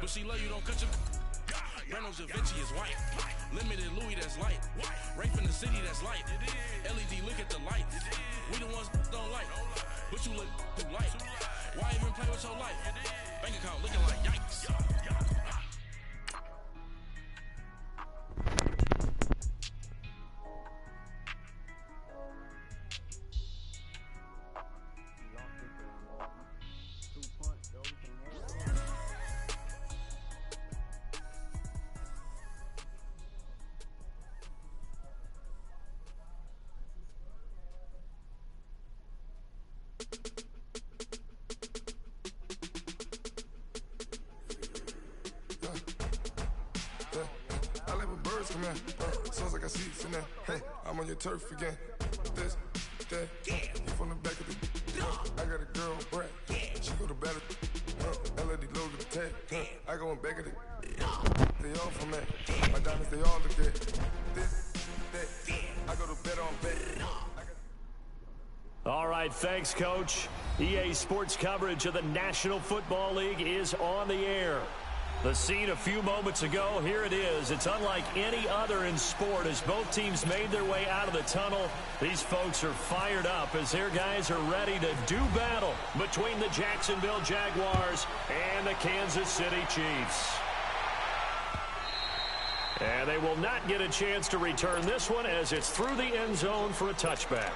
But she love you, don't cut your. Breno Javinci is white. Limited Louis, that's light. Rape in the city, that's light. LED, look at the lights. We the ones don't like. But you look too light. Why even play with your life? Bank account looking like yikes. I like when birds come in. Sounds like I see it in there. Hey, I'm on your turf again. This, that, you from the back of the. I got a girl, Brad. She go to battle. LED logo the tag. I go in back of it. They all from that. My diamonds, they all look there. This, that, I go to bet on bet. All right, thanks, Coach. EA Sports coverage of the National Football League is on the air. The scene a few moments ago, here it is. It's unlike any other in sport as both teams made their way out of the tunnel. These folks are fired up as their guys are ready to do battle between the Jacksonville Jaguars and the Kansas City Chiefs. And they will not get a chance to return this one as it's through the end zone for a touchback.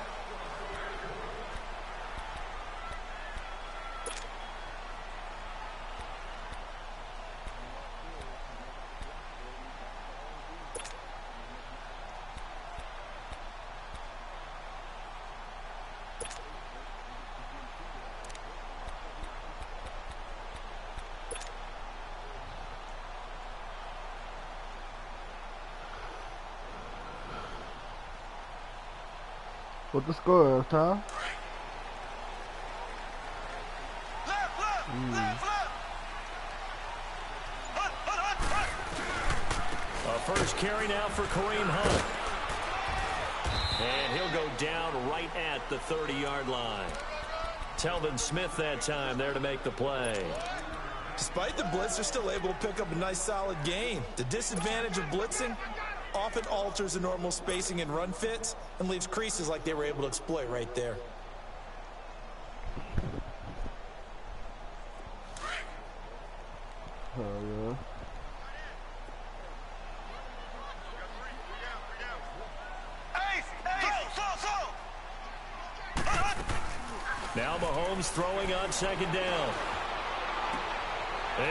What the score is, huh? A first carry now for Kareem Hunt. And he'll go down right at the 30-yard line. Telvin Smith that time there to make the play. Despite the blitz, they're still able to pick up a nice solid gain. The disadvantage of blitzing often alters the normal spacing and run fits and leaves creases like they were able to exploit right there. Oh, yeah. Now Mahomes throwing on second down.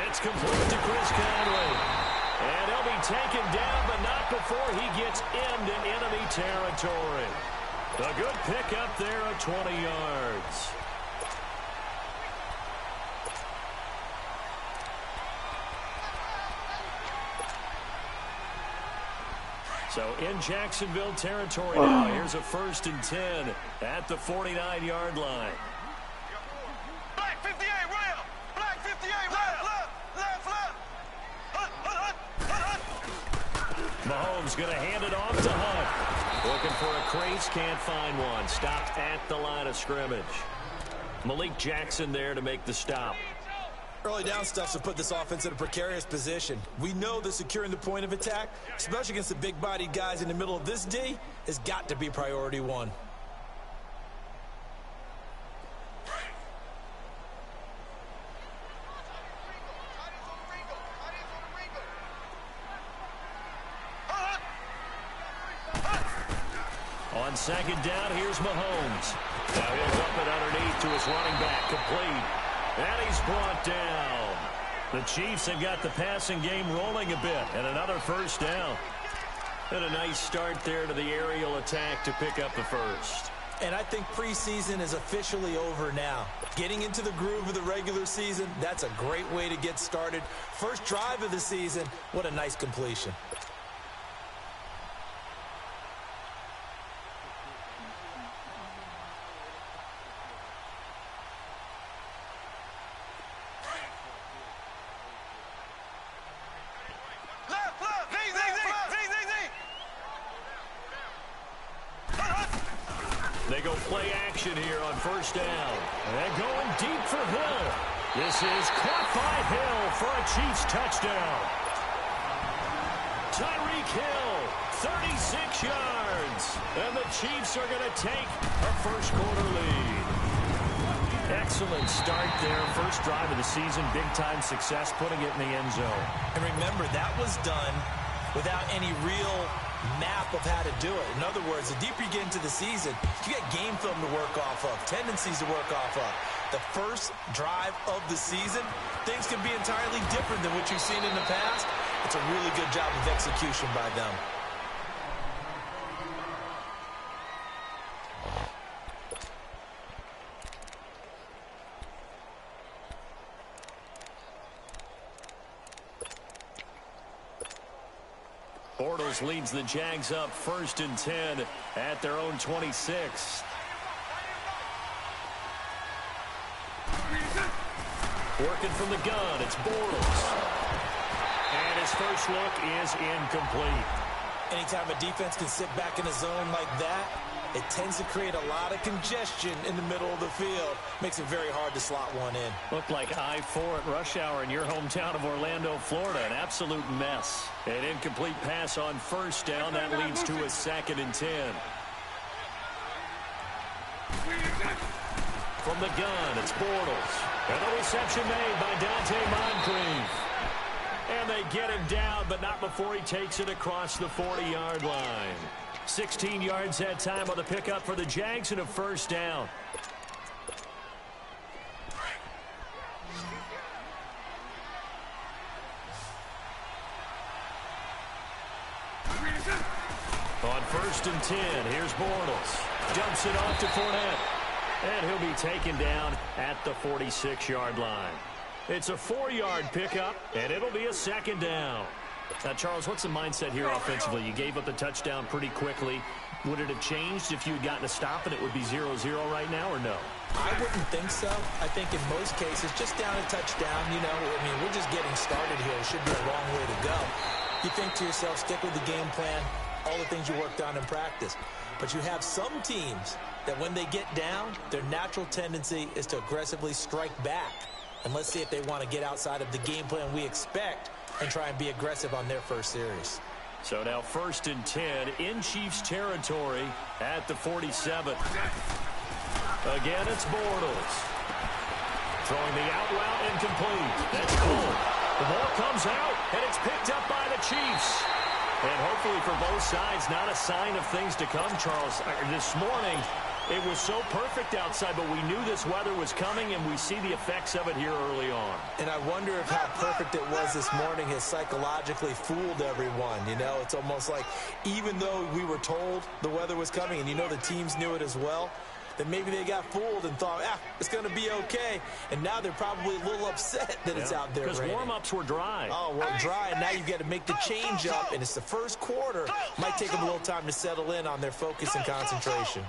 It's complete to Chris Conley. And he'll be taken down, but not before he gets into enemy territory. A good pickup there at 20 yards. So in Jacksonville territory now, here's a 1st and 10 at the 49-yard line. Black 58, rail! Black 58, rail! Mahomes going to hand it off to Hunt. Looking for a crease, can't find one. Stopped at the line of scrimmage. Malik Jackson there to make the stop. Early down stuffs have put this offense in a precarious position. We know that securing the point of attack, especially against the big-bodied guys in the middle of this D, has got to be priority one. On second down, here's Mahomes. Now he'll dump it underneath to his running back, complete. And he's brought down. The Chiefs have got the passing game rolling a bit, and another first down. And a nice start there to the aerial attack to pick up the first. And I think preseason is officially over now. Getting into the groove of the regular season, that's a great way to get started. First drive of the season, what a nice completion. They go play action here on first down. And going deep for Hill. This is caught by Hill for a Chiefs touchdown. Tyreek Hill, 36 yards. And the Chiefs are going to take a first-quarter lead. Excellent start there. First drive of the season, big-time success, putting it in the end zone. And remember, that was done without any real map of how to do it. In other words, the deeper you get into the season, you got game film to work off of, tendencies to work off of. The first drive of the season, things can be entirely different than what you've seen in the past. It's a really good job of execution by them. Bortles leads the Jags up 1st and 10 at their own 26. Working from the gun, it's Bortles. And his first look is incomplete. Anytime a defense can sit back in a zone like that, it tends to create a lot of congestion in the middle of the field. Makes it very hard to slot one in. Looked like I-4 at rush hour in your hometown of Orlando, Florida. An absolute mess. An incomplete pass on first down. That leads to a 2nd and 10. From the gun, it's Bortles. And the reception made by Dante Moncrief. And they get him down, but not before he takes it across the 40-yard line. 16 yards that time on the pickup for the Jags and a first down. On 1st and 10, here's Bortles. Dumps it off to Fournette. And he'll be taken down at the 46-yard line. It's a 4-yard pickup, and it'll be a 2nd down. Now, Charles, what's the mindset here offensively? You gave up the touchdown pretty quickly. Would it have changed if you had gotten a stop and it would be 0-0 right now, or no? I wouldn't think so. I think in most cases, just down a touchdown, you know, I mean, we're just getting started here. It should be a long way to go. You think to yourself, stick with the game plan, all the things you worked on in practice. But you have some teams that when they get down, their natural tendency is to aggressively strike back. And let's see if they want to get outside of the game plan we expect and try and be aggressive on their first series. So now 1st and 10 in Chiefs territory at the 47. Again, it's Bortles. Throwing the out route incomplete. That's Cole. The ball comes out, and it's picked up by the Chiefs. And hopefully for both sides, not a sign of things to come, Charles. This morning, it was so perfect outside, but we knew this weather was coming, and we see the effects of it here early on. And I wonder if how perfect it was this morning has psychologically fooled everyone. You know, it's almost like even though we were told the weather was coming, and you know the teams knew it as well, that maybe they got fooled and thought, it's going to be okay. And now they're probably a little upset that it's out there. Because warm-ups were dry. Oh, well, dry, and now you've got to make the change up, and it's the first quarter. Might take them a little time to settle in on their focus and concentration.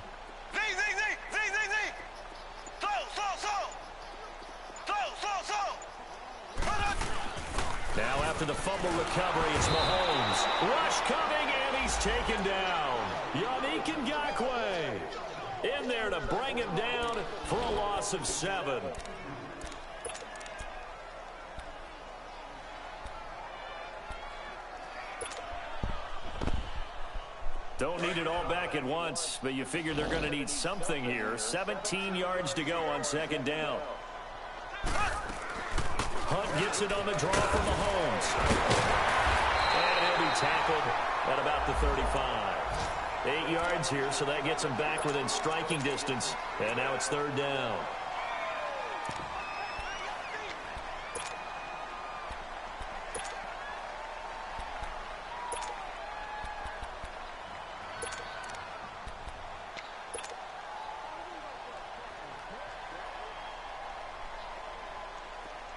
Now after the fumble recovery, it's Mahomes. Rush coming, and he's taken down. Yannick Ngakoue in there to bring him down for a loss of 7. Don't need it all back at once, but you figure they're going to need something here. 17 yards to go on 2nd down. Hunt gets it on the draw from Mahomes. And he'll be tackled at about the 35. 8 yards here, so that gets him back within striking distance. And now it's 3rd down.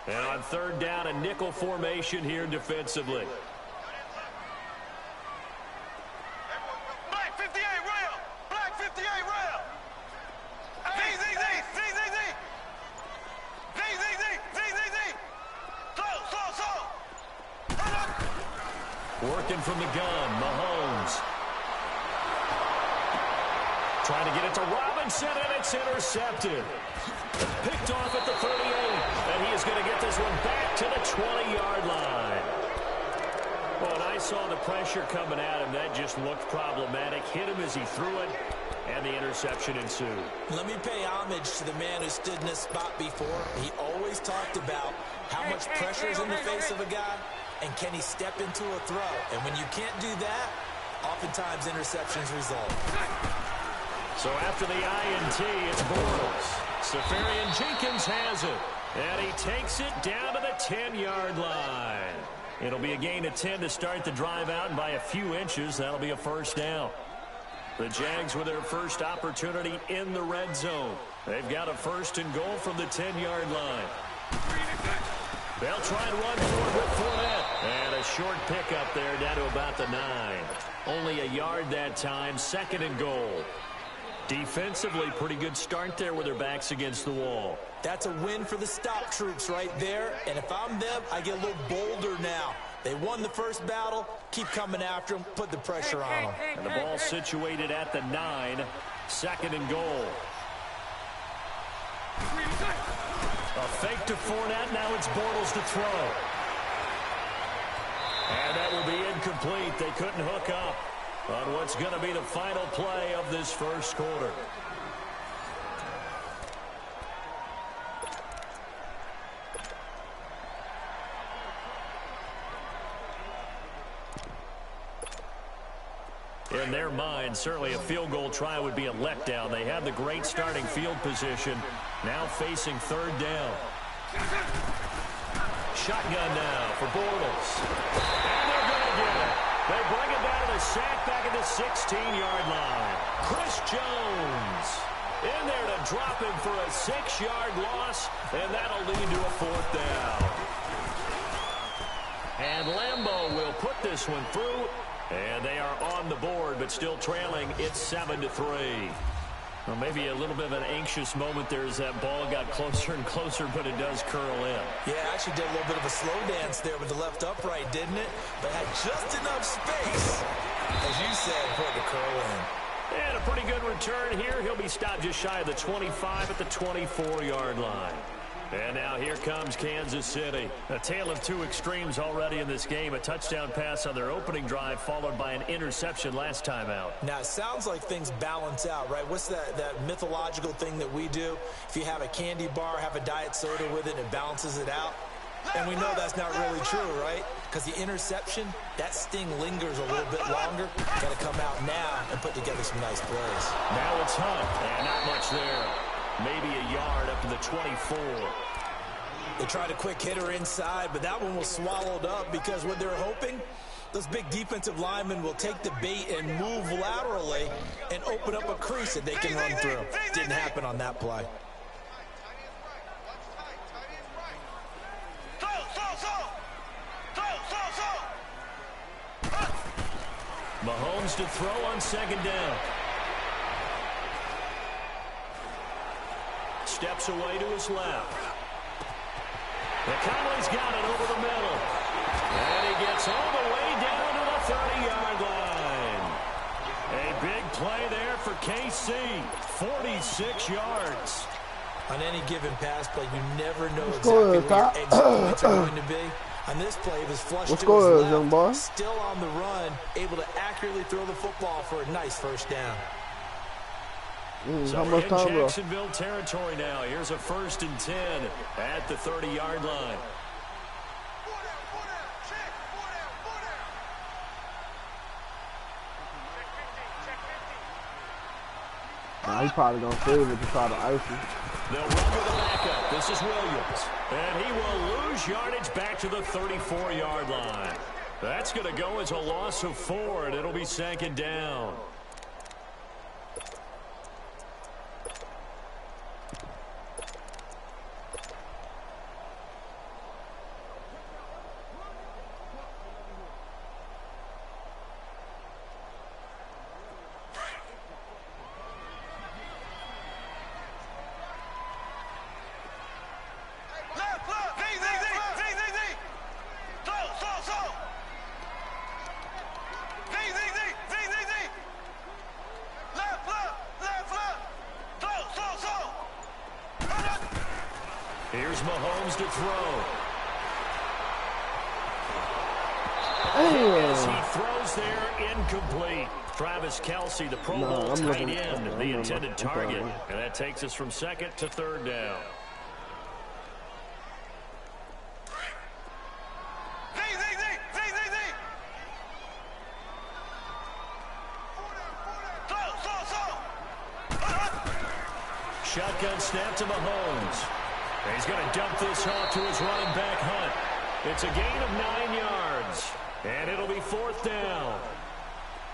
And on 3rd down, a nickel formation here defensively. Black 58 rail. Black 58 rail. Working from the gun, Mahomes. Trying to get it to Robinson, and it's intercepted. Picked off at the 38, and he is going to get this one back to the 20-yard line. Well, when I saw the pressure coming at him, that just looked problematic. Hit him as he threw it, and the interception ensued. Let me pay homage to the man who stood in this spot before. He always talked about how much pressure is in the face of a guy, and can he step into a throw. And when you can't do that, oftentimes interceptions result. So after the INT, it's Bortles. Safarian Jenkins has it, and he takes it down to the 10-yard line. It'll be a gain of 10 to start the drive out, and by a few inches, that'll be a first down. The Jags with their first opportunity in the red zone. They've got a first and goal from the 10-yard line. They'll try and run forward with Fournette. And a short pickup there down to about the 9. Only a yard that time, second and goal. Defensively, pretty good start there with their backs against the wall. That's a win for the stop troops right there. And if I'm them, I get a little bolder now. They won the first battle. Keep coming after them. Put the pressure on them. And the ball situated at the 9. Second and goal. A fake to Fournette. Now it's Bortles to throw. And that will be incomplete. They couldn't hook up on what's going to be the final play of this first quarter. In their mind, certainly a field goal try would be a letdown. They had the great starting field position, now facing third down. Shotgun now for Bortles. And they're going to get it. They bring it down to the sack back at the 16-yard line. Chris Jones in there to drop him for a 6-yard loss, and that'll lead to a fourth down. And Lambeau will put this one through. And they are on the board, but still trailing. It's 7-3. Well, maybe a little bit of an anxious moment there as that ball got closer and closer, but it does curl in. Yeah, actually did a little bit of a slow dance there with the left upright, didn't it? But had just enough space, as you said, for it to curl in. And a pretty good return here. He'll be stopped just shy of the 25 at the 24-yard line. And now here comes Kansas City. A tale of two extremes already in this game. A touchdown pass on their opening drive followed by an interception last time out. Now, it sounds like things balance out, right? What's that mythological thing that we do? If you have a candy bar, have a diet soda with it, and it balances it out. And we know that's not really true, right? Because the interception, that sting lingers a little bit longer. Got to come out now and put together some nice plays. Now it's Hunt, and not much there. Maybe a yard up to the 24. They tried a quick hitter inside, but that one was swallowed up because what they're hoping, those big defensive linemen will take the bait and move laterally and open up a crease that they can run through. Didn't happen on that play. Mahomes to throw on second down. Steps away to his left. Conley's got it over the middle. And he gets all the way down to the 30-yard line. A big play there for KC. 46 yards. On any given pass play, you never know exactly where your exit points are going to be. On this play, it was flushed to his left, still on the run, able to accurately throw the football for a nice first down. So we're in Jacksonville territory now. Here's a 1st and 10 at the 30-yard line. Nah, he probably gonna save it to try to ice him. They'll run with the backup. This is Williams. And he will lose yardage back to the 34-yard line. That's going to go as a loss of 4, and it'll be second down. Here's Mahomes to throw. Damn. As he throws there, incomplete. Travis Kelce, the Pro Bowl tight end, the intended target. And that takes us from second to third down. Shotgun snap to Mahomes. He's going to dump this off to his running back, Hunt. It's a gain of 9 yards, and it'll be fourth down.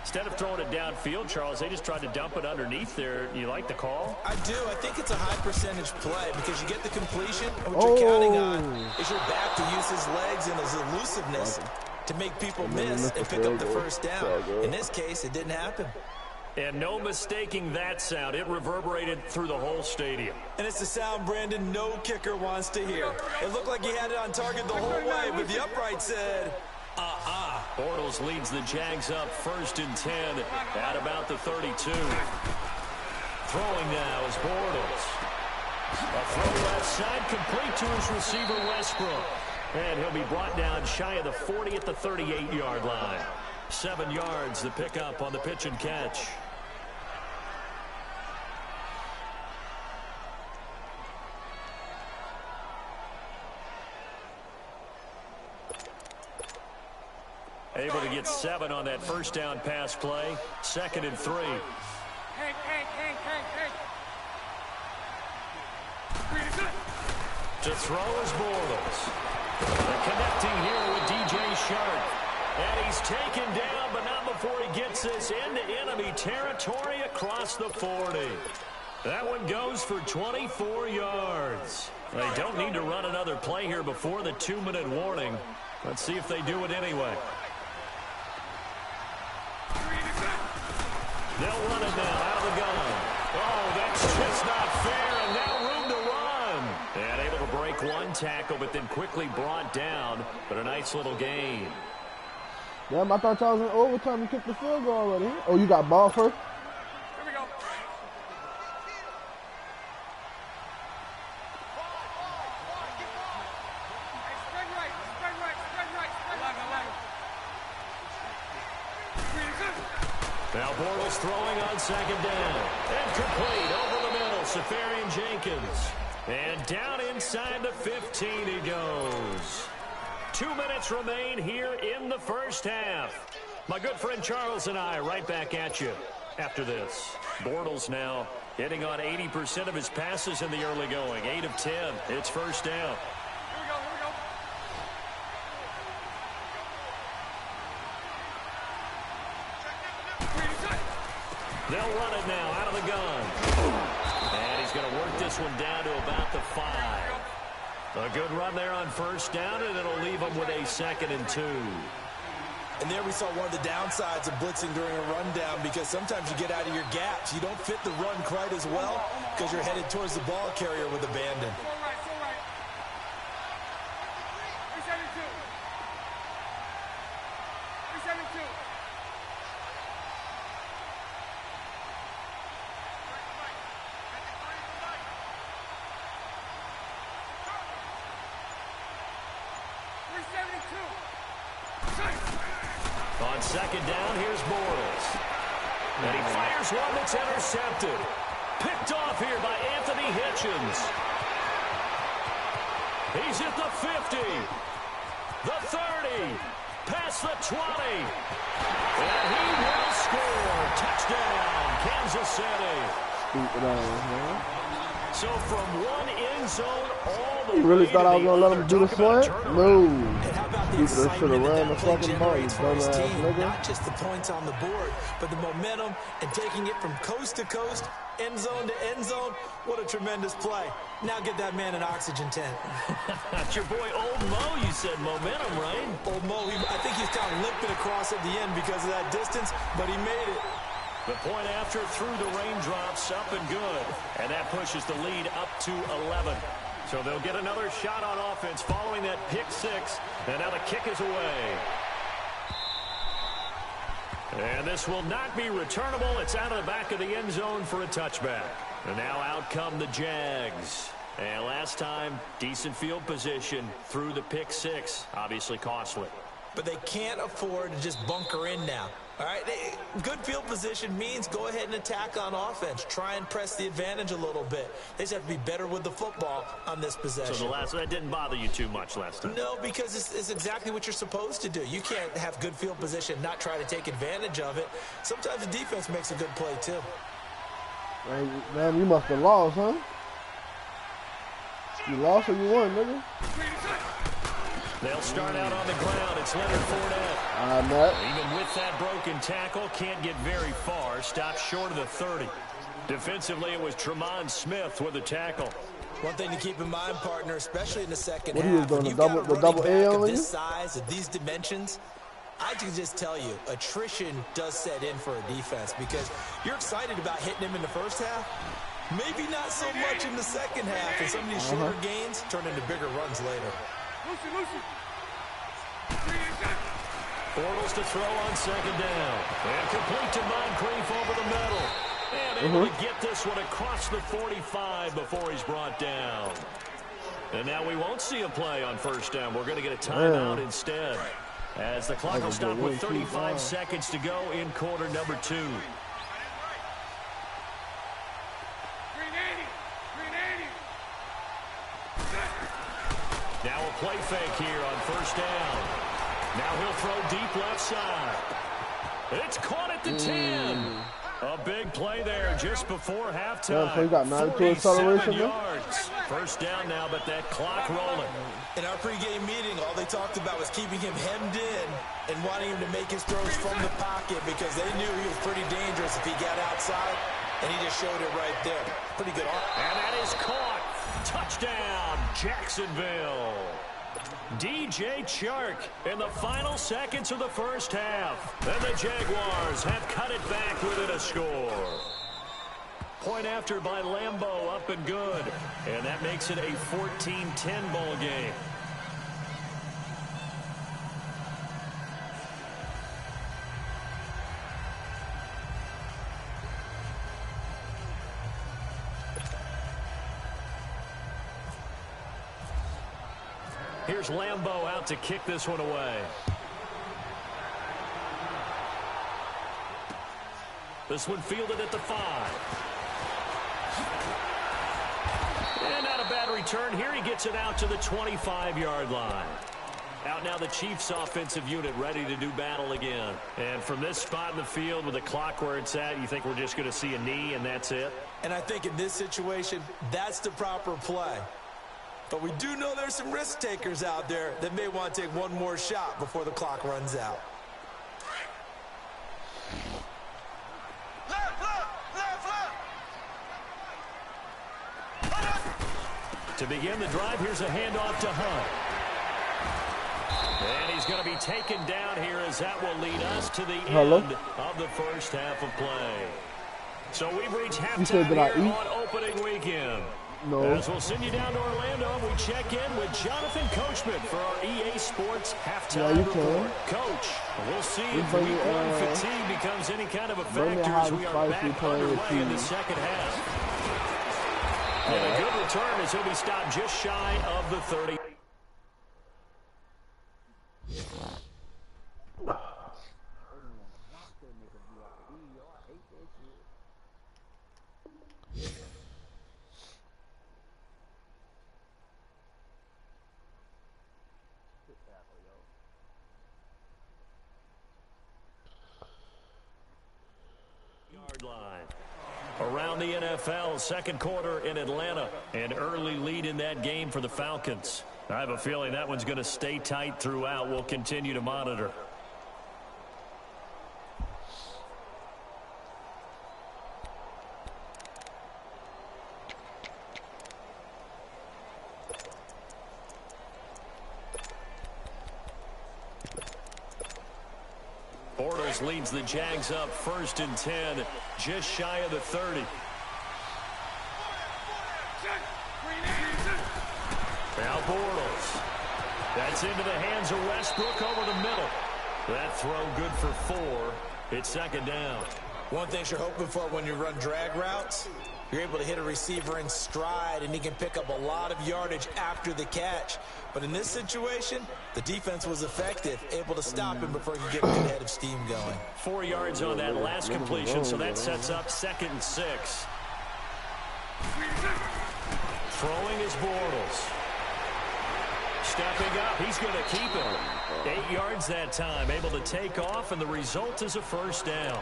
Instead of throwing it downfield, Charles, they just tried to dump it underneath there. You like the call? I do. I think it's a high percentage play because you get the completion, and what you're counting on is your back to use his legs and his elusiveness to make people miss and pick up the first down. In this case, it didn't happen. And no mistaking that sound. It reverberated through the whole stadium. And it's the sound, Brandon, no kicker wants to hear. It looked like he had it on target the whole way, but the upright said, Bortles leads the Jags up 1st and 10 at about the 32. Throwing now is Bortles. A throw left side, complete to his receiver, Westbrook. And he'll be brought down shy of the 40 at the 38-yard line. 7 yards the pickup on the pitch and catch. Able to get 7 on that first down pass play. 2nd and 3. To throw is Bortles. They're connecting here with DJ Shark. And he's taken down, but not before he gets this into enemy territory across the 40. That one goes for 24 yards. They don't need to run another play here before the 2-minute warning. Let's see if they do it anyway. They'll run it now out of the gun. Oh, that's just not fair, and now room to run. And able to break one tackle, but then quickly brought down. But a nice little gain. Damn, I thought y'all was in overtime and kicked the field goal already. Oh, you got ball first? Here we go. Spread right, spread right, spread right. 11. Now Bortles throwing on 2nd down. And complete over the middle. Safarian Jenkins. And down inside the 15 he goes. 2 minutes remain here in the first half. My good friend Charles and I right back at you after this. Bortles now hitting on 80% of his passes in the early going. 8 of 10. It's first down. Here we go, here we go. They'll run it now out of the gun. And he's going to work this one down to about the 5. A good run there on first down, and it'll leave him with a 2nd and 2. And there we saw one of the downsides of blitzing during a rundown, because sometimes you get out of your gaps. You don't fit the run quite as well because you're headed towards the ball carrier with abandon. So right, so right. 372. 372. On 2nd down, here's Bortles. And he fires one that's intercepted. Picked off here by Anthony Hitchens. He's at the 50. The 30. Past the 20. And he will score. Touchdown, Kansas City. So from one end zone all the way. You really thought I was going to let him do the slant? No. And how about the People that should have excitement ran the that play fucking ball, you generates for his dumbass team? nigga. Not just the points on the board, but the momentum and taking it from coast to coast, end zone to end zone. What a tremendous play. Now get that man an oxygen tent. That's your boy Old Mo. You said momentum, right? Old Mo, I think he's down limping across at the end because of that distance, but he made it. The point after through the raindrops, up and good. And that pushes the lead up to 11. So they'll get another shot on offense following that pick 6. And now the kick is away. And this will not be returnable. It's out of the back of the end zone for a touchback. And now out come the Jags. And last time, decent field position through the pick six. Obviously costly. But they can't afford to just bunker in now. All right, good field position means go ahead and attack on offense. Try and press the advantage a little bit. They just have to be better with the football on this possession. So that didn't bother you too much last time? No, because it's exactly what you're supposed to do. You can't have good field position, not try to take advantage of it. Sometimes the defense makes a good play, too. Man, you must have lost, huh? You lost or you won, nigga? They'll start out on the ground. It's Leonard Fournette. Even with that broken tackle, can't get very far. Stopped short of the 30. Defensively, it was Tremont Smith with the tackle. One thing to keep in mind, partner, especially in the second half. What are you doing, the double A on you? This size, of these dimensions, I can just tell you, attrition does set in for a defense because you're excited about hitting him in the first half. Maybe not so much in the second half, and some of these shorter gains turn into bigger runs later. Bortles to throw on second down. And complete to Moncrief over the middle. And able to get this one across the 45 before he's brought down. And now we won't see a play on first down. We're going to get a timeout instead. As the clock will stop with 35 seconds to go in quarter number 2. Now a play fake here on first down. Now he'll throw deep left side. It's caught at the 10. A big play there just before halftime. So he got 92 acceleration yards. First down now, but that clock rolling. In our pregame meeting, all they talked about was keeping him hemmed in and wanting him to make his throws from the pocket because they knew he was pretty dangerous if he got outside, and he just showed it right there. Pretty good arm. And that is caught. Touchdown, Jacksonville. DJ Chark in the final seconds of the first half. And the Jaguars have cut it back within a score. Point after by Lambeau, up and good. And that makes it a 14-10 ball game. Here's Lambeau out to kick this one away. This one fielded at the 5. And not a bad return here. He gets it out to the 25-yard line. Out now the Chiefs offensive unit ready to do battle again. And from this spot in the field with the clock where it's at, you think we're just going to see a knee and that's it? And I think in this situation, that's the proper play. But we do know there's some risk takers out there that may want to take one more shot before the clock runs out. To begin the drive, here's a handoff to Hunt. And he's going to be taken down here as that will lead us to the end of the first half of play. So we've reached halftime here on opening weekend. No. As we'll send you down to Orlando, we check in with Jonathan Coachman for our EA Sports halftime report. Coach, we'll see if week one fatigue becomes any kind of a factor as we are back underway in the second half. And a good return as he'll be stopped just shy of the 30. Line. Around the NFL, second quarter in Atlanta. An early lead in that game for the Falcons. I have a feeling that one's going to stay tight throughout. We'll continue to monitor. Bortles leads the Jags up 1st and 10, just shy of the 30. Now Bortles. That's into the hands of Westbrook over the middle. That throw good for 4. It's second down. One thing you're hoping for when you run drag routes, You're able to hit a receiver in stride, and he can pick up a lot of yardage after the catch. But in this situation, the defense was effective, able to stop him before he could get a good head of steam going. 4 yards on that last completion, so that sets up 2nd and 6. Throwing is Bortles. Stepping up, he's going to keep it. 8 yards that time, able to take off, and the result is a first down.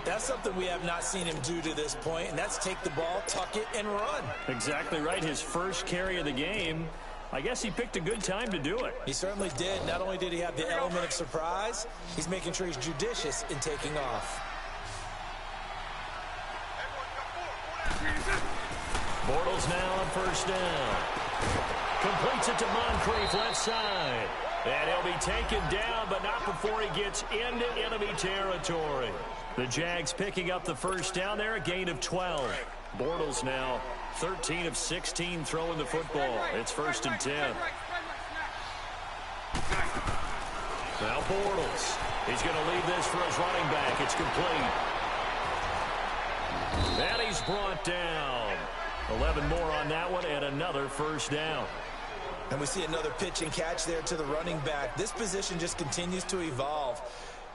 That's something we have not seen him do to this point, and that's take the ball, tuck it, and run. Exactly right. His first carry of the game. I guess he picked a good time to do it. He certainly did. Not only did he have the element of surprise, he's making sure he's judicious in taking off. Bortles now on first down. Completes it to Moncrief left side. And he'll be taken down, but not before he gets into enemy territory. The Jags picking up the first down there, a gain of 12. Bortles now 13 of 16 throwing the football. It's 1st and 10. Now Bortles. He's going to leave this for his running back. It's complete. And he's brought down. 11 more on that one and another first down. And we see another pitch and catch there to the running back. This position just continues to evolve.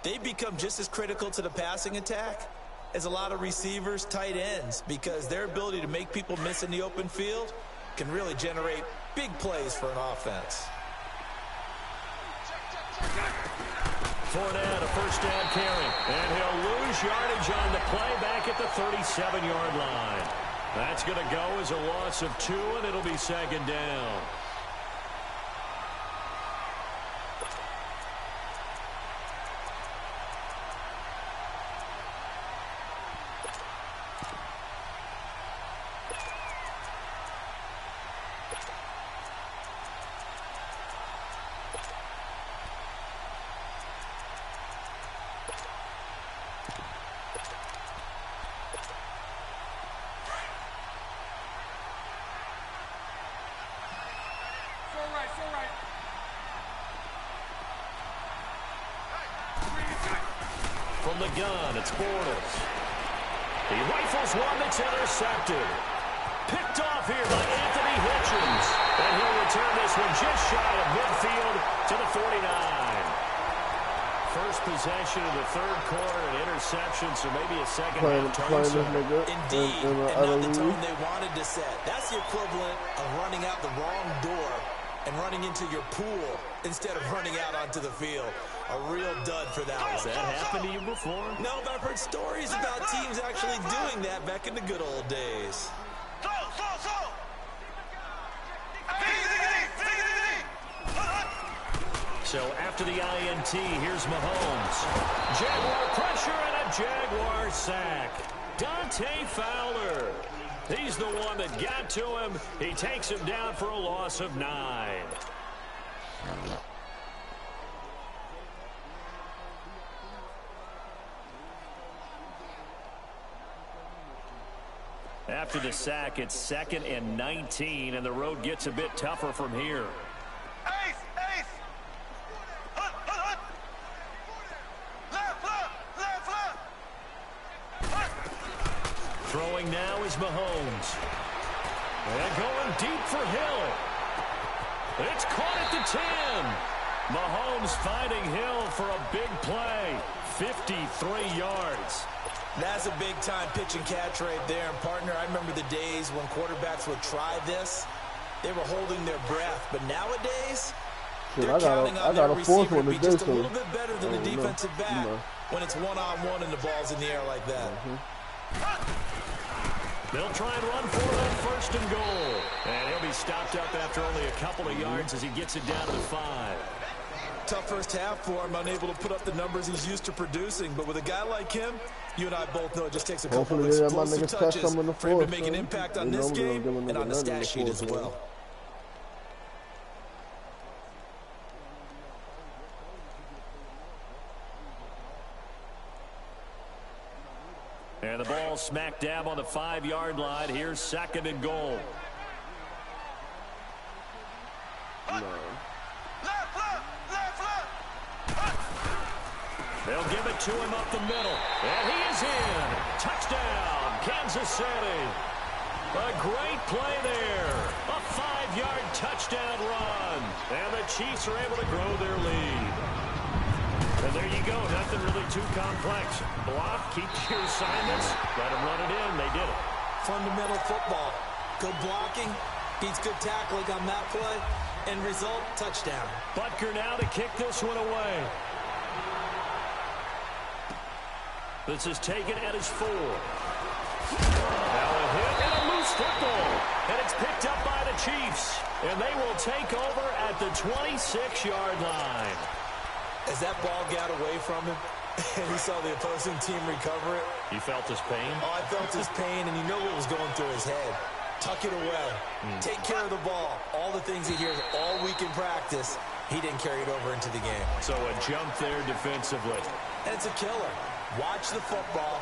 They become just as critical to the passing attack as a lot of receivers, tight ends, because their ability to make people miss in the open field can really generate big plays for an offense. Fournette, a first down carry, and he'll lose yardage on the play back at the 37-yard line. That's going to go as a loss of 2, and it'll be 2nd down. From the gun, it's Bortles. He rifles one that's intercepted. Picked off here by Anthony Hitchens. And he'll return this one just shy of midfield to the 49. First possession of the 3rd quarter, an interception, so maybe a second half turn. Indeed, and not the tone they wanted to set. That's the equivalent of running out the wrong door and running into your pool instead of running out onto the field. A real dud for that one. Has that happened to you before? No, but I've heard stories about teams actually doing that back in the good old days. So after the INT, here's Mahomes. Jaguar pressure and a Jaguar sack. Dante Fowler. He's the one that got to him. He takes him down for a loss of 9. After the sack, it's 2nd and 19, and the road gets a bit tougher from here. Throwing now is Mahomes. And going deep for Hill. It's caught at the 10. Mahomes finding Hill for a big play. 53 yards. That's a big-time pitch and catch right there. And, partner, I remember the days when quarterbacks would try this. They were holding their breath. But nowadays, they're counting on their receiver to be just a little bit better than the defensive back when it's one-on-one and the ball's in the air like that. They'll try and run for it on 1st and goal. And he'll be stopped up after only a couple of yards as he gets it down to the 5. Tough first half for him, unable to put up the numbers he's used to producing. But with a guy like him, you and I both know it just takes a couple of explosive touches for him to make an impact on this game and on the stat sheet as well. And the ball smack dab on the 5-yard line. Here's 2nd and goal. They'll give it to him up the middle. And he is in. Touchdown, Kansas City. A great play there. A 5-yard touchdown run. And the Chiefs are able to grow their lead. And there you go. Nothing really too complex. Block, keep your assignments, let them run it in. They did it. Fundamental football. Good blocking, beats good tackling on that play. End result, touchdown. Butker now to kick this one away. This is taken at his 4. Now a hit and a loose football. And it's picked up by the Chiefs. And they will take over at the 26-yard line. As that ball got away from him, and he saw the opposing team recover it. You felt his pain? Oh, I felt his pain, and you know what was going through his head. Tuck it away. Take care of the ball. All the things he hears all week in practice, he didn't carry it over into the game. So a jump there defensively. And it's a killer. Watch the football.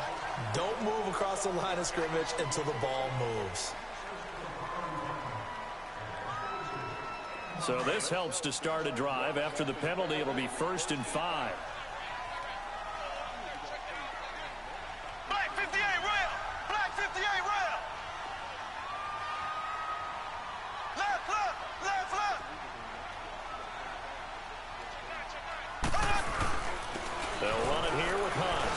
Don't move across the line of scrimmage until the ball moves. So this helps to start a drive. After the penalty, it'll be 1st and 5. Black 58 rail. Black 58 rail. Left, left, left, left. They'll run it here with Hunt.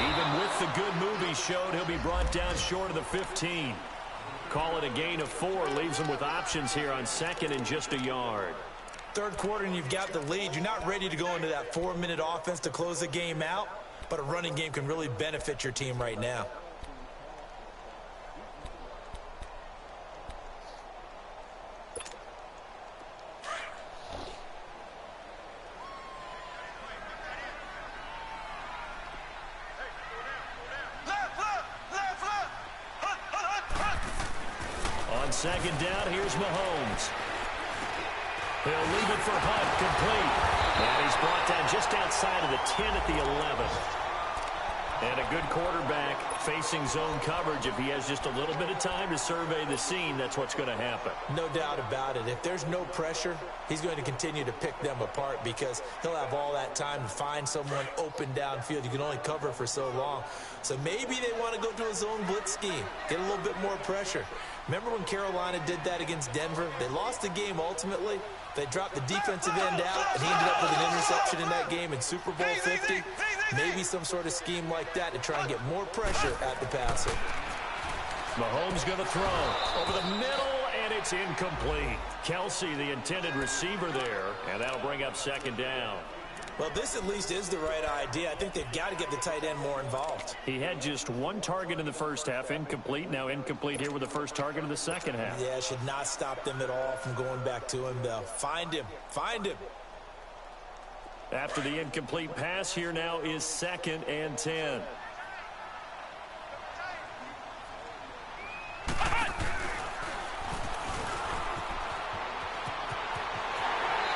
Even with the good move he showed, he'll be brought down short of the 15. Call it a gain of 4. Leaves them with options here on 2nd and just a yard. Third quarter and you've got the lead. You're not ready to go into that 4-minute offense to close the game out, but a running game can really benefit your team right now. Second down, here's Mahomes. He'll leave it for Hunt, complete. And he's brought down just outside of the 10 at the 11. And a good quarterback facing zone coverage. If he has just a little bit of time to survey the scene, that's what's going to happen. No doubt about it. If there's no pressure, he's going to continue to pick them apart because he'll have all that time to find someone open downfield. You can only cover for so long. So maybe they want to go to a zone blitz scheme, get a little bit more pressure. Remember when Carolina did that against Denver? They lost the game ultimately. They dropped the defensive end out, and he ended up with an interception in that game in Super Bowl 50. Maybe some sort of scheme like that to try and get more pressure at the passer. Mahomes going to throw over the middle, and it's incomplete. Kelsey, the intended receiver there, and that'll bring up 2nd down. Well, this at least is the right idea. I think they've got to get the tight end more involved. He had just 1 target in the first half, incomplete. Now incomplete here with the first target in the second half. Yeah, should not stop them at all from going back to him, though. Find him. Find him. After the incomplete pass, here now is 2nd and 10.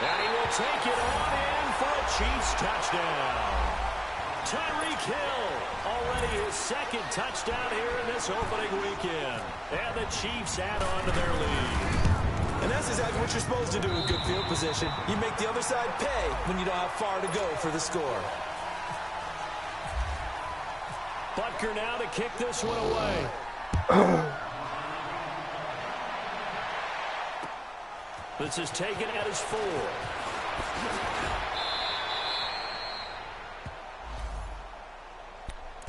And he will take it on in for a Chiefs touchdown. Tyreek Hill, already his 2nd touchdown here in this opening weekend. And the Chiefs add on to their lead. And that's exactly what you're supposed to do in good field position. You make the other side pay when you don't have far to go for the score. Butker now to kick this one away. This is taken at his 4.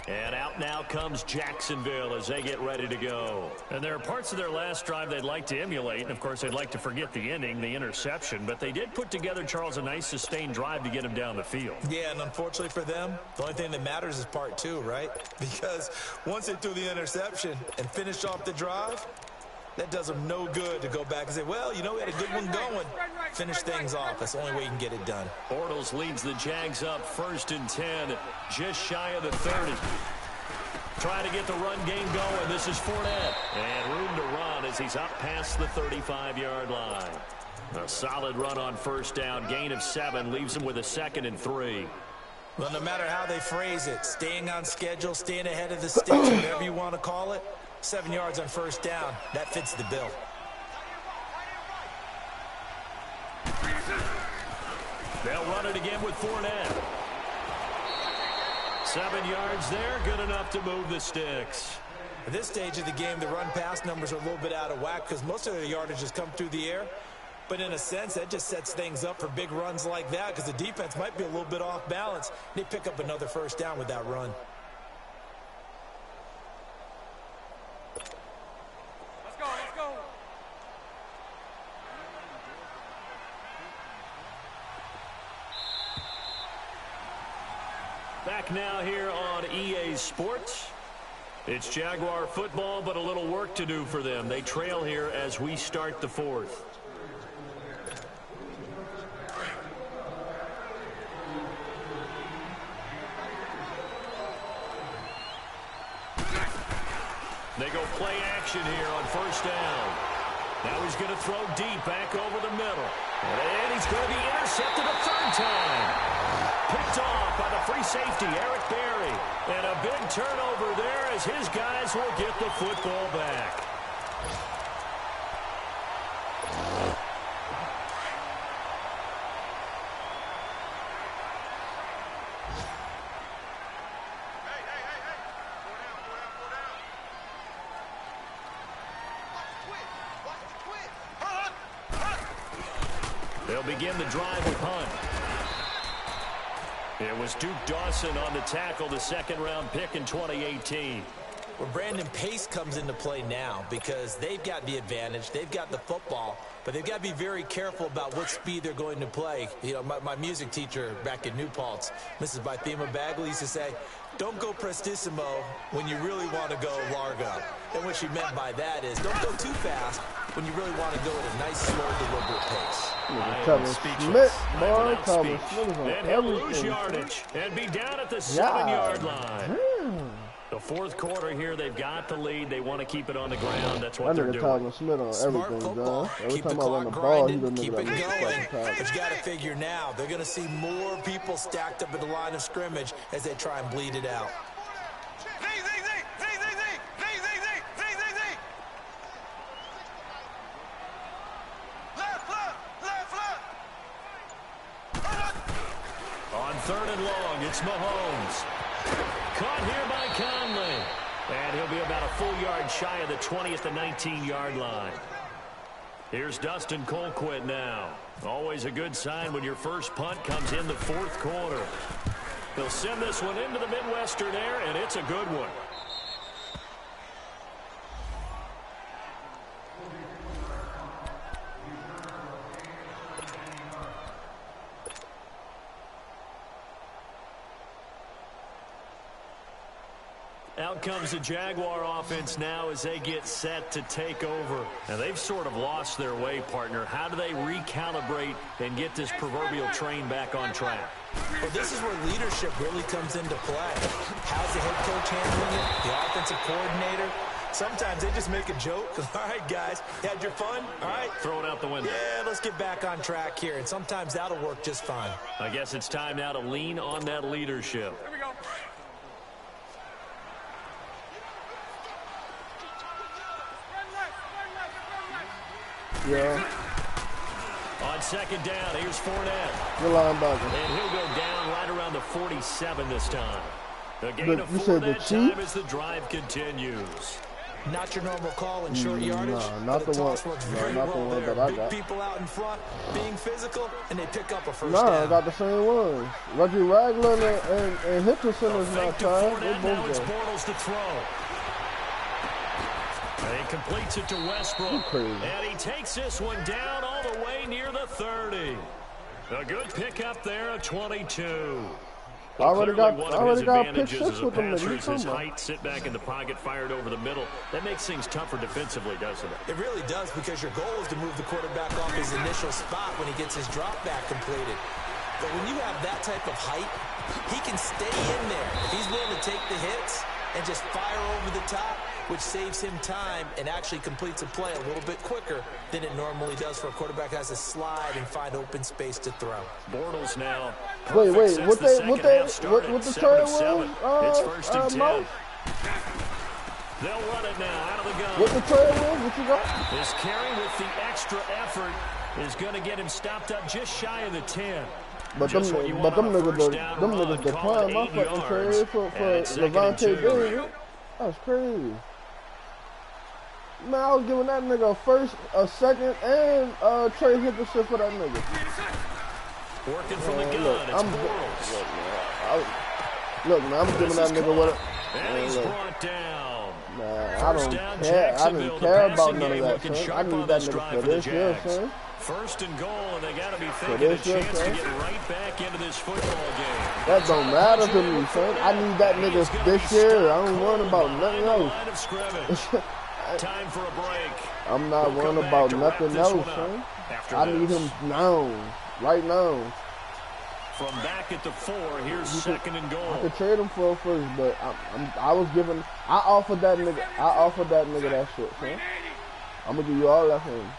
And out now comes Jacksonville as they get ready to go. And there are parts of their last drive they'd like to emulate. And, of course, they'd like to forget the ending, the interception. But they did put together, Charles, a nice sustained drive to get him down the field. Yeah, and unfortunately for them, the only thing that matters is part 2, right? Because once they threw the interception and finished off the drive, that does them no good to go back and say, well, you know, we had a good one going. Finish things off. That's the only way you can get it done. Bortles leads the Jags up 1st and 10, just shy of the 30. Trying to get the run game going. This is Fournette. And room to run as he's up past the 35-yard line. A solid run on 1st down. Gain of 7 leaves him with a 2nd and 3. Well, no matter how they phrase it, staying on schedule, staying ahead of the sticks, whatever you want to call it, 7 yards on 1st down, that fits the bill. They'll run it again with Fournette. 7 yards there, good enough to move the sticks. At this stage of the game, the run-pass numbers are a little bit out of whack because most of their yardage has come through the air. But in a sense, that just sets things up for big runs like that because the defense might be a little bit off balance. They pick up another first down with that run. Let's go, let's go. Back now here on EA Sports. It's Jaguar football, but a little work to do for them. They trail here as we start the fourth. They go play action here on first down. Now he's going to throw deep back over the middle. And he's going to be intercepted a third time. Picked off by the free safety, Eric Berry. And a big turnover there as his guys will get the football back. They'll begin the drive with punt. It was Duke Dawson on the tackle, the second-round pick in 2018. Well, Brandon, pace comes into play now because they've got the advantage. They've got the football, but they've got to be very careful about what speed they're going to play. You know, my music teacher back in New Paltz, Mrs. Bythema Bagley, used to say, don't go prestissimo when you really want to go largo. And what she meant by that is don't go too fast when you really want to go at a nice, slow, deliberate pace. And he'll lose yardage and be down at the 7-yard line. The fourth quarter here, they've got the lead. They want to keep it on the ground. That's what they're doing. Smith on Smart everything, football. Every Keep time the I run clock the ball, grinding, he keep doesn't it going. like But you got to figure now, they're going to see more people stacked up at the line of scrimmage as they try and bleed it out. On third and long, it's Mahomes. Caught here by Conley. And he'll be about a full yard shy of the 20 at the 19-yard line. Here's Dustin Colquitt now. Always a good sign when your first punt comes in the fourth quarter. They'll send this one into the Midwestern air, and it's a good one. Out comes the Jaguar offense now as they get set to take over. And they've sort of lost their way, partner. How do they recalibrate and get this proverbial train back on track? Well, this is where leadership really comes into play. How's the head coach handling it? The offensive coordinator? Sometimes they just make a joke. All right, guys, had your fun? All right. Throw it out the window. Yeah, let's get back on track here. And sometimes that'll work just fine. I guess it's time now to lean on that leadership. Here we go. Yeah. On second down, here's Fournette. Good linebacker. And he'll go down right around the 47 this time. A gain of You 4 said the that Chiefs? time as the drive continues. Not your normal call in short yardage. No, not but the one. toss works No, very not the well one there. that I Big got. people out in front, being physical, and they pick up a first No, down. I got the same ones. Reggie Ragland and Hutchinson is Fake not to tied. They Fournette, now both it's go. Bortles to throw. And he completes it to Westbrook. Crazy. And he takes this one down all the way near the 30. A good pickup there, a 22. I already got One of his pick advantages six as a with them. passer Niggas. is his height, sit back in the pocket, fired over the middle. That makes things tougher defensively, doesn't it? It really does, because your goal is to move the quarterback off his initial spot when he gets his drop back completed. But when you have that type of height, he can stay in there. If he's willing to take the hits and just fire over the top, which saves him time and actually completes a play a little bit quicker than it normally does for a quarterback who has to slide and find open space to throw. Bortles now. Wait, Perfect what since the trade was? It's first and 10. Mo? They'll run it now out of the gun. What the trade was? What you got? This carry with the extra effort is going to get him stopped up just shy of the 10. But them Just what you want niggas, on a first down run, call it declined my 8 fucking yards. trade for And it's second and Levante 2. Davis. That's crazy. Man, I was giving that nigga a first, a second, and trade hit the shit for that nigga. Working from the gun, look, it's Bortles. Look, man, I'm giving that nigga what. And he's brought down. Nah, I don't care. I didn't care about none of that, son. I need that nigga for this year, son. First and goal, and they got to be thinking a chance to get right back into this football game. That don't matter to me, son. I need that nigga this year. I don't worry about nothing else. Time for a break. I'm not worrying about nothing else, son. I need him now, right now. From back at the 4, here's second and goal. I could trade him for a first, but I offered that nigga that shit, son. I'm gonna give you all that for him.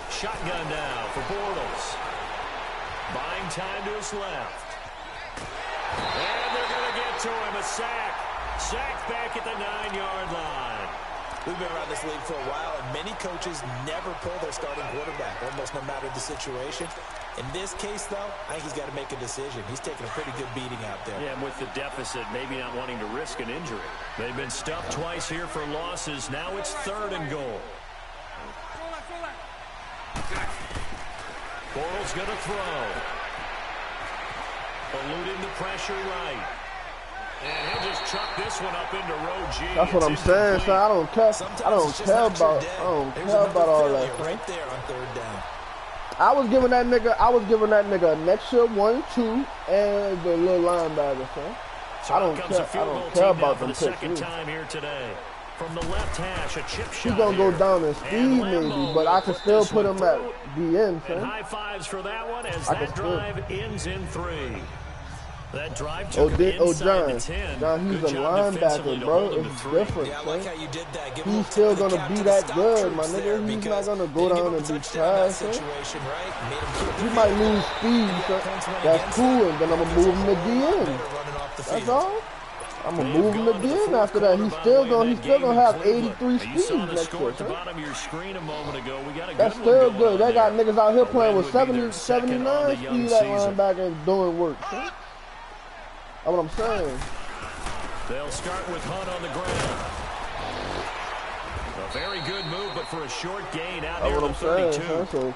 Shotgun now for Bortles. Buying time to his left. And they're going to get to him. A sack. Sack back at the 9-yard line. We've been around this league for a while, and many coaches never pull their starting quarterback, almost no matter the situation. In this case, though, I think he's got to make a decision. He's taking a pretty good beating out there. Yeah, and with the deficit, maybe not wanting to risk an injury. They've been stuffed twice here for losses. Now it's third and goal. Bortles going to throw. Eluding the pressure right. And he'll just chuck this one up into row G. That's what I'm saying, son. I don't care about all that. Right there on third down. I was giving that nigga an extra 1-2 and the little linebacker, son. So I don't care about them the second time here today. From the left hash, a chip shot. He's gonna go down in speed maybe, but I can still put him at the end, son. And high fives for that one as that drive ends in 3. That drive John, he's a linebacker, bro. It's different, yeah, I like how you did that. He's still gonna be that good, my nigga. He's not gonna go down and be trash, son. He might lose speed, son. That's cool, and then I'm gonna move him to the end. That's all. I'm gonna move him again after that. He's still gonna have 83 speed next year. That's still good. They got niggas out here playing with 70, 79 speed at linebacker and doing work. Son. That's what I'm saying. They'll start with Hunt on the ground. A very good move, but for a short gain out near the 32. So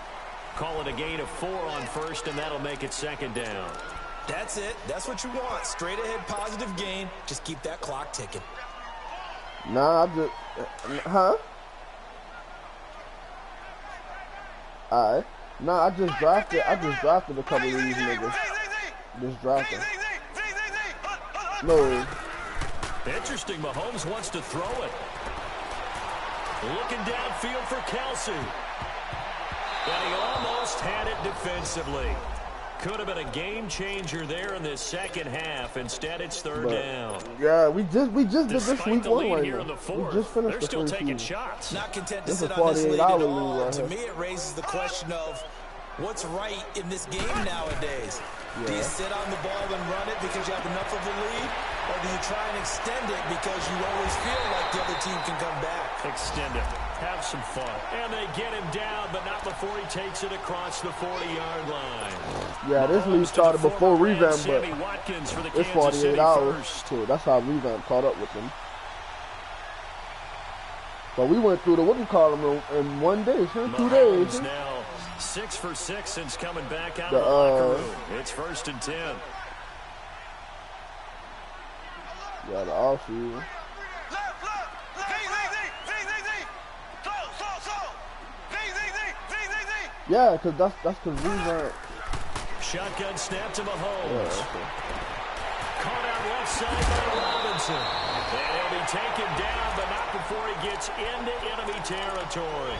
Call it a gain of 4 on first, and that'll make it second down. That's it. That's what you want. Straight ahead, positive gain. Just keep that clock ticking. Nah, I just, Alright. Nah, I just drafted a couple of these niggas. Just drafted. No. Interesting. Mahomes wants to throw it. Looking downfield for Kelsey. And he almost had it defensively. Could have been a game changer there in this second half. Instead, it's third down. Yeah, we just did this week 1 right now. We just finished They're still taking shots. Not content to sit on this lead at all. To me, it raises the question of what's right in this game nowadays. Yeah. Do you sit on the ball and run it because you have enough of a lead? Or do you try and extend it because you always feel like the other team can come back? Extend it. Have some fun. And they get him down, but not before he takes it across the 40-yard line. Yeah, this league started before revamp, but it's 48 hours too. That's how revamp caught up with them. But we went through the in 1 day, 2 days. Now 6 for 6 since coming back out of the locker room. It's 1st and 10. Yeah, the offseason. Yeah, because that's because we weren't. Shotgun snap to Mahomes. Yeah, Caught out left side by Robinson. And he'll be taken down, but not before he gets into enemy territory.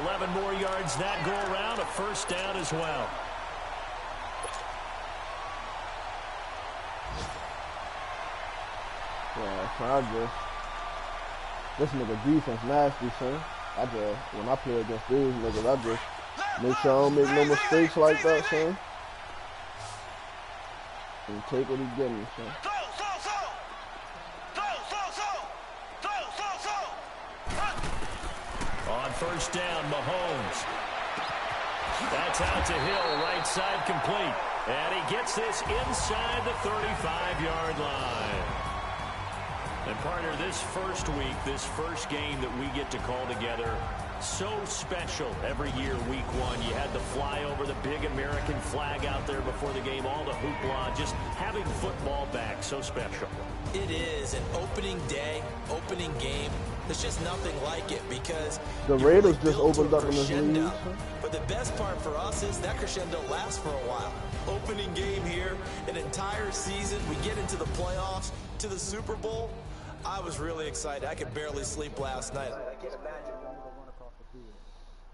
11 more yards that go around, a first down as well. Yeah, this nigga defense nasty, son. When I play against these niggas, I just make sure I don't make no mistakes like that, son. And take what he give me, son. On first down, Mahomes. That's out to Hill, right side complete. And he gets this inside the 35-yard line. And partner, this first week, this first game that we get to call together, so special every year, week one. You had the flyover, the big American flag out there before the game, all the hoopla, just having football back, so special. It is an opening day, opening game. There's just nothing like it because the Raiders just opened up in this league. But the best part for us is that crescendo lasts for a while. Opening game here, an entire season. We get into the playoffs, to the Super Bowl. I was really excited. I could barely sleep last night. I can't imagine.